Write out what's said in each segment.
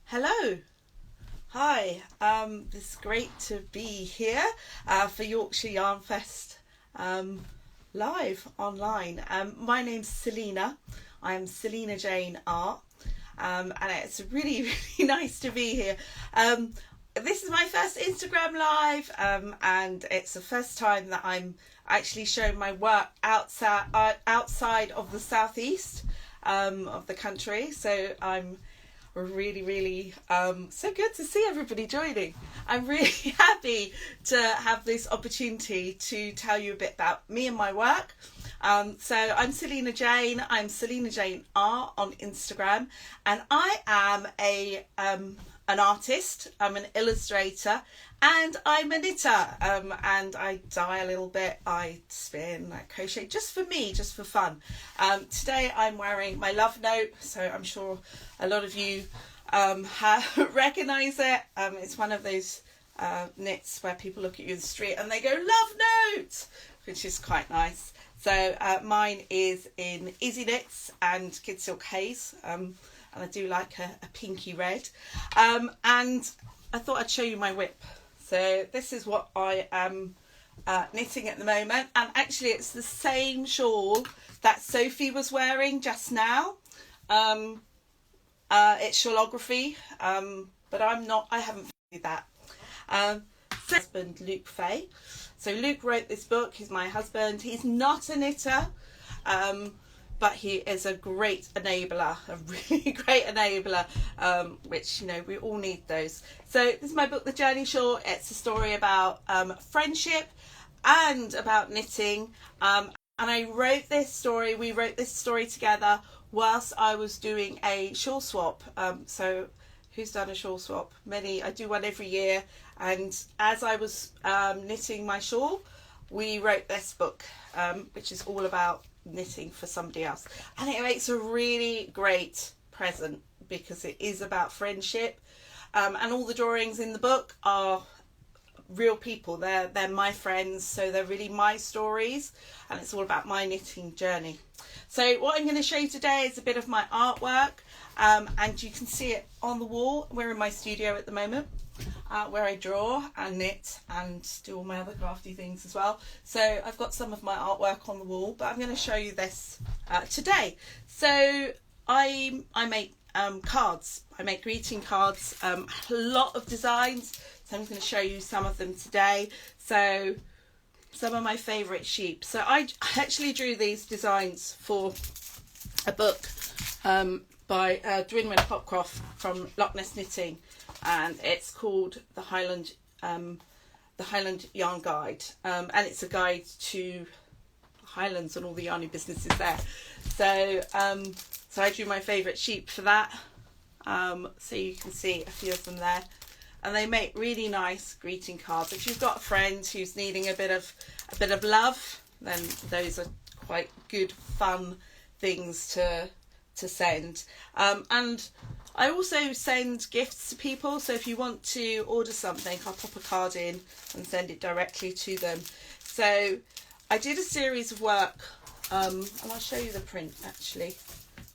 Hello, hi. It's great to be here for Yorkshire Yarn Fest live online. My name's Salina. I'm Salina Jane Art, and it's really really nice to be here. This is my first Instagram live, and it's the first time that I'm actually showing my work outside of the southeast of the country. So I'm really so good to see everybody joining. I'm really happy to have this opportunity to tell you a bit about me and my work. So I'm Salina Jane. I'm Salina Jane Art on Instagram, and I am an artist. I'm an illustrator, and I'm a knitter. And I dye a little bit. I spin, I crochet, just for me, just for fun. Today I'm wearing my love note, so I'm sure a lot of you recognise it. It's one of those knits where people look at you in the street and they go, "Love note," which is quite nice. So mine is in Easy Knits and Kid Silk Haze, and I do like a pinky red. And I thought I'd show you my whip. So this is what I am knitting at the moment, and actually it's the same shawl that Sophie was wearing just now. It's shawlography, but I haven't figured that. Husband Luke Fay. So Luke wrote this book. He's my husband. He's not a knitter, but he is a great enabler, a really great enabler, which, you know, we all need those. So this is my book, The Journey Shawl. It's a story about friendship and about knitting. And we wrote this story together whilst I was doing a shawl swap. So who's done a shawl swap? Many. I do one every year. And as I was knitting my shawl, we wrote this book, which is all about knitting for somebody else. And it makes a really great present because it is about friendship. And all the drawings in the book are real people. They're my friends, so they're really my stories, and it's all about my knitting journey. So what I'm going to show you today is a bit of my artwork, and you can see it on the wall. We're in my studio at the moment, where I draw and knit and do all my other crafty things as well. So I've got some of my artwork on the wall, but I'm going to show you this today. So I make cards. I make greeting cards, a lot of designs. So I'm going to show you some of them today. So some of my favourite sheep. So I actually drew these designs for a book by Dwinwen Hopcroft from Loch Ness Knitting, and it's called the Highland Yarn Guide, and it's a guide to Highlands and all the yarny businesses there. So so I drew my favourite sheep for that. So you can see a few of them there. And they make really nice greeting cards. If you've got a friend who's needing a bit of love, then those are quite good, fun things to send. And I also send gifts to people. So if you want to order something, I'll pop a card in and send it directly to them. So I did a series of work, and I'll show you the print actually,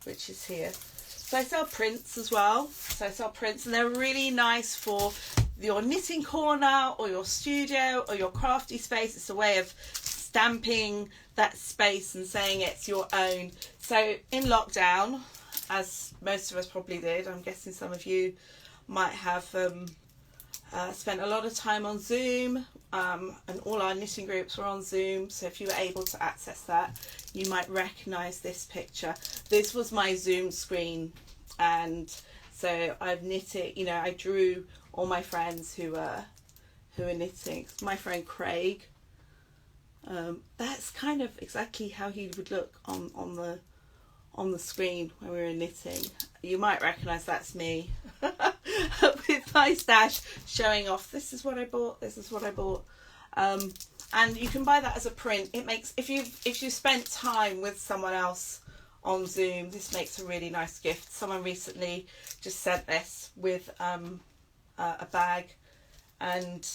which is here. So I sell prints as well. So I sell prints, and they're really nice for your knitting corner or your studio or your crafty space. It's a way of stamping that space and saying it's your own. So in lockdown, as most of us probably did, I'm guessing some of you might have spent a lot of time on Zoom, and all our knitting groups were on Zoom. So if you were able to access that, you might recognise this picture. This was my Zoom screen, and so I've knitted, you know, I drew all my friends who are knitting. My friend Craig, that's kind of exactly how he would look on the screen when we were knitting. You might recognise that's me with my stash showing off. This is what I bought. This is what I bought. And you can buy that as a print. It makes, if you spent time with someone else on Zoom, this makes a really nice gift. Someone recently just sent this with a bag and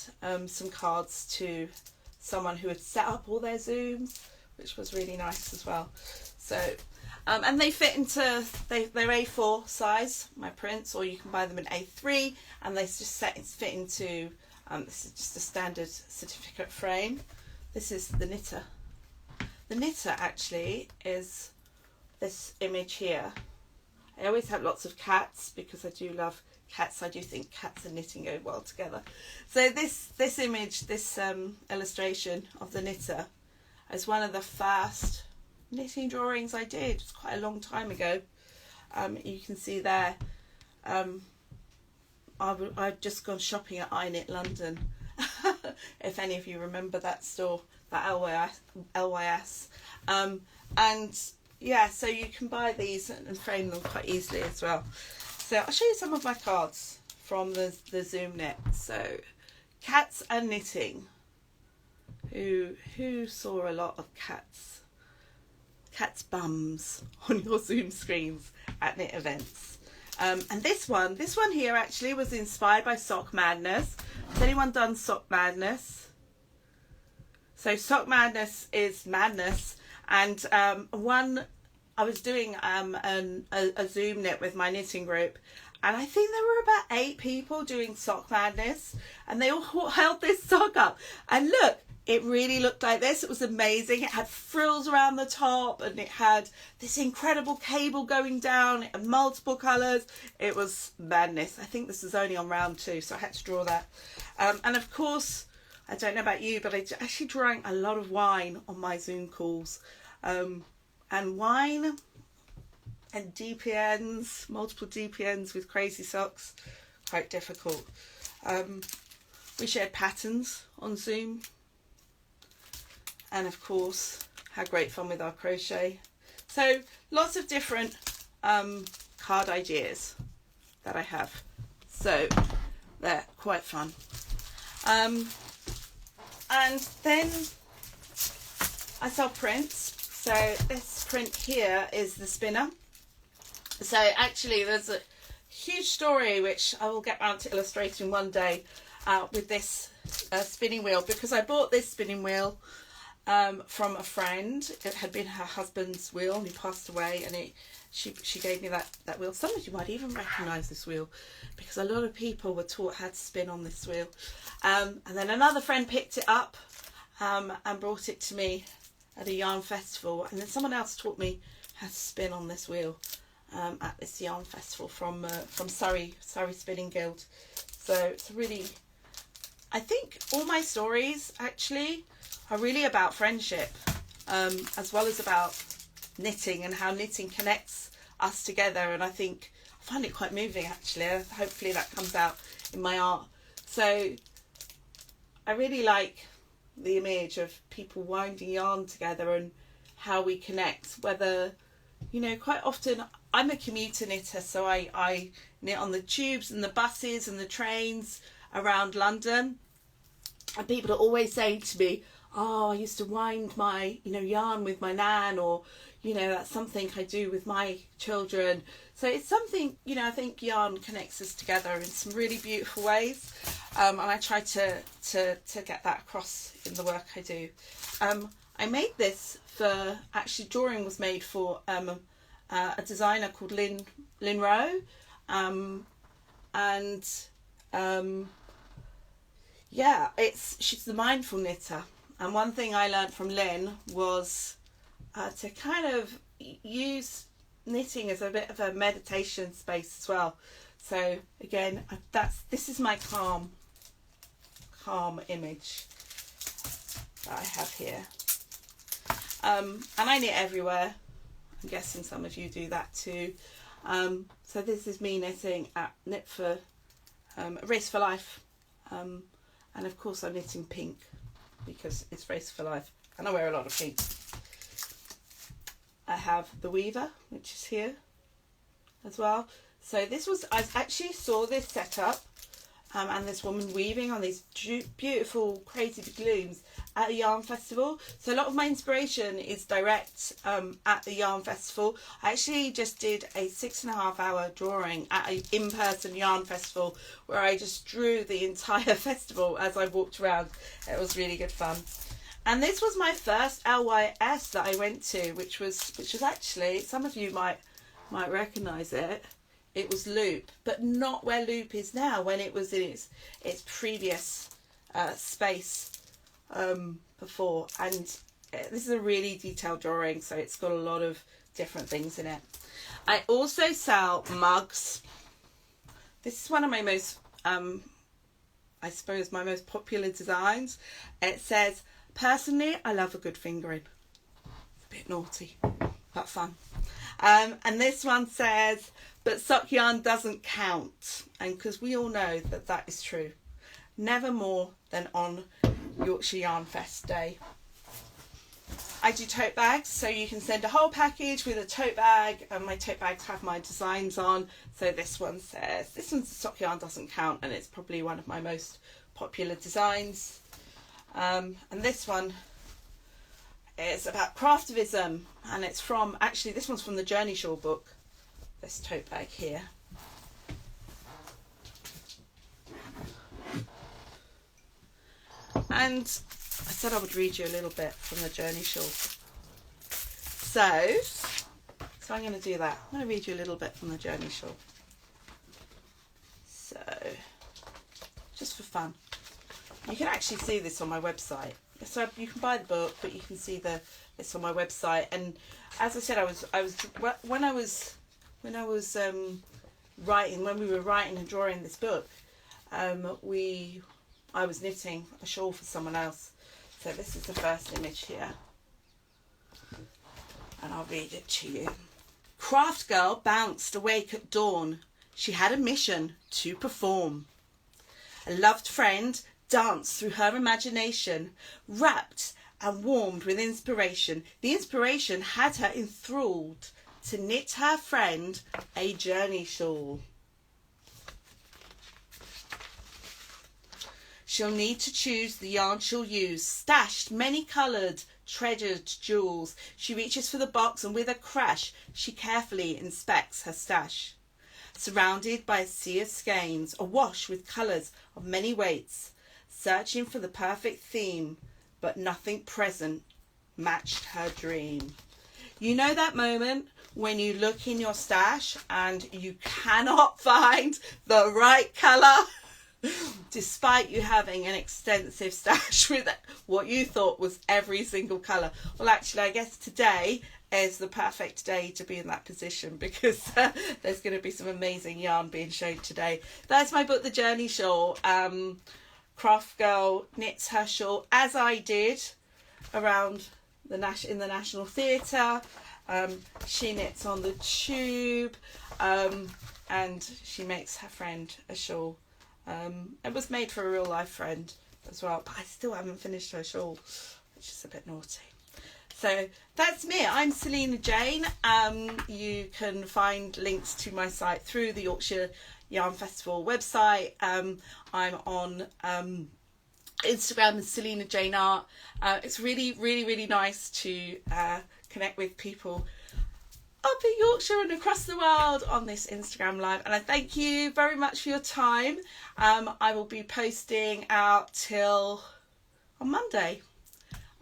some cards to someone who had set up all their Zooms, which was really nice as well. So And they fit into, they're A4 size, my prints, or you can buy them in A3, and they just fit into, this is just a standard certificate frame. This is the knitter. The knitter actually is this image here. I always have lots of cats because I do love cats. I do think cats and knitting go well together. So this image, this illustration of the knitter is one of the first knitting drawings I did. It's quite a long time ago. You can see there, I'd just gone shopping at iKnit London. If any of you remember that store, that LYS. And yeah, so you can buy these and frame them quite easily as well. So I'll show you some of my cards from the Zoom knit. So cats and knitting. Who saw a lot of cats bums on your Zoom screens at knit events? And this one here actually was inspired by Sock Madness. Has anyone done Sock Madness? So Sock Madness is madness, and I was doing a Zoom knit with my knitting group, and I think there were about 8 people doing Sock Madness, and they all held this sock up, and look, it really looked like this. It was amazing. It had frills around the top, and it had this incredible cable going down. It had multiple colours. It was madness. I think this was only on round 2, so I had to draw that. And of course, I don't know about you, but I actually drank a lot of wine on my Zoom calls. And wine and DPNs, multiple DPNs with crazy socks, quite difficult. We shared patterns on Zoom. And of course, had great fun with our crochet. So lots of different card ideas that I have. So they're quite fun. And then I sell prints. So this print here is the spinner. So actually there's a huge story which I will get around to illustrating one day with this spinning wheel, because I bought this spinning wheel from a friend. It had been her husband's wheel and he passed away, and she gave me that wheel. Some of you might even recognise this wheel because a lot of people were taught how to spin on this wheel. And then another friend picked it up and brought it to me at a yarn festival, and then someone else taught me how to spin on this wheel at this yarn festival from Surrey Spinning Guild. So it's really, I think all my stories actually are really about friendship, as well as about knitting and how knitting connects us together. And I find it quite moving actually. Hopefully that comes out in my art. So I really like the image of people winding yarn together and how we connect, whether, you know, quite often I'm a commuter knitter, so I knit on the tubes and the buses and the trains around London, and people are always saying to me, oh, I used to wind my, yarn with my nan, or, that's something I do with my children. So it's something, I think yarn connects us together in some really beautiful ways. And I try to get that across in the work I do. I made this actually drawing was made for a designer called Lynn Rowe. She's the mindful knitter. And one thing I learned from Lynn was to kind of use knitting as a bit of a meditation space as well. So again, this is my calm image that I have here. And I knit everywhere. I'm guessing some of you do that too. So this is me knitting at Knit for Race for Life. And of course I'm knitting pink because it's Race for Life and I wear a lot of pink. I have the weaver, which is here as well. So I actually saw this set up and this woman weaving on these beautiful crazy big looms at a yarn festival. So a lot of my inspiration is direct at the yarn festival. I actually just did a 6.5 hour drawing at an in-person yarn festival where I just drew the entire festival as I walked around. It was really good fun. And this was my first LYS that I went to, which was actually, some of you might recognise it. It was Loop, but not where Loop is now, when it was in its previous space before. And this is a really detailed drawing, so it's got a lot of different things in it. I also sell mugs. This is one of my most, I suppose, my most popular designs. It says, "Personally, I love a good fingering." It's a bit naughty, but fun. And this one says, "But sock yarn doesn't count." And because we all know that that is true. Never more than on Yorkshire Yarn Fest Day. I do tote bags, so you can send a whole package with a tote bag, and my tote bags have my designs on. So this one says, this one's "Sock yarn doesn't count," and it's probably one of my most popular designs. And this one is about craftivism, and it's from, actually this one's from the Journey Shawl book, this tote bag here. And I said I would read you a little bit from the Journey Shawl. So I'm going to do that. I'm going to read you a little bit from the Journey Shawl. So, just for fun. You can actually see this on my website. So you can buy the book, but you can see this on my website. And as I said, when we were writing and drawing this book, I was knitting a shawl for someone else. So this is the first image here, and I'll read it to you. Craft girl bounced awake at dawn. She had a mission to perform. A loved friend danced through her imagination, wrapped and warmed with inspiration. The inspiration had her enthralled to knit her friend a journey shawl. She'll need to choose the yarn she'll use, stashed many-coloured, treasured jewels. She reaches for the box, and with a crash, she carefully inspects her stash. Surrounded by a sea of skeins, awash with colours of many weights, searching for the perfect theme, but nothing present matched her dream. You know that moment when you look in your stash and you cannot find the right colour? Despite you having an extensive stash with what you thought was every single colour. Well, actually, I guess today is the perfect day to be in that position, because there's going to be some amazing yarn being shown today. That's my book, The Journey Shawl. Craft girl knits her shawl, as I did, around in the National Theatre. She knits on the tube, and she makes her friend a shawl. It was made for a real life friend as well, but I still haven't finished her shawl, which is a bit naughty. So that's me. I'm Salina Jane. You can find links to my site through the Yorkshire Yarn Festival website. I'm on Instagram as Salina Jane Art. It's really nice to connect with people up in Yorkshire and across the world on this Instagram live, and I thank you very much for your time. I will be posting out till on Monday,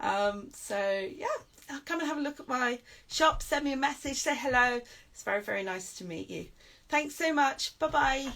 so yeah, come and have a look at my shop, send me a message, say hello. It's very nice to meet you. Thanks so much. Bye bye.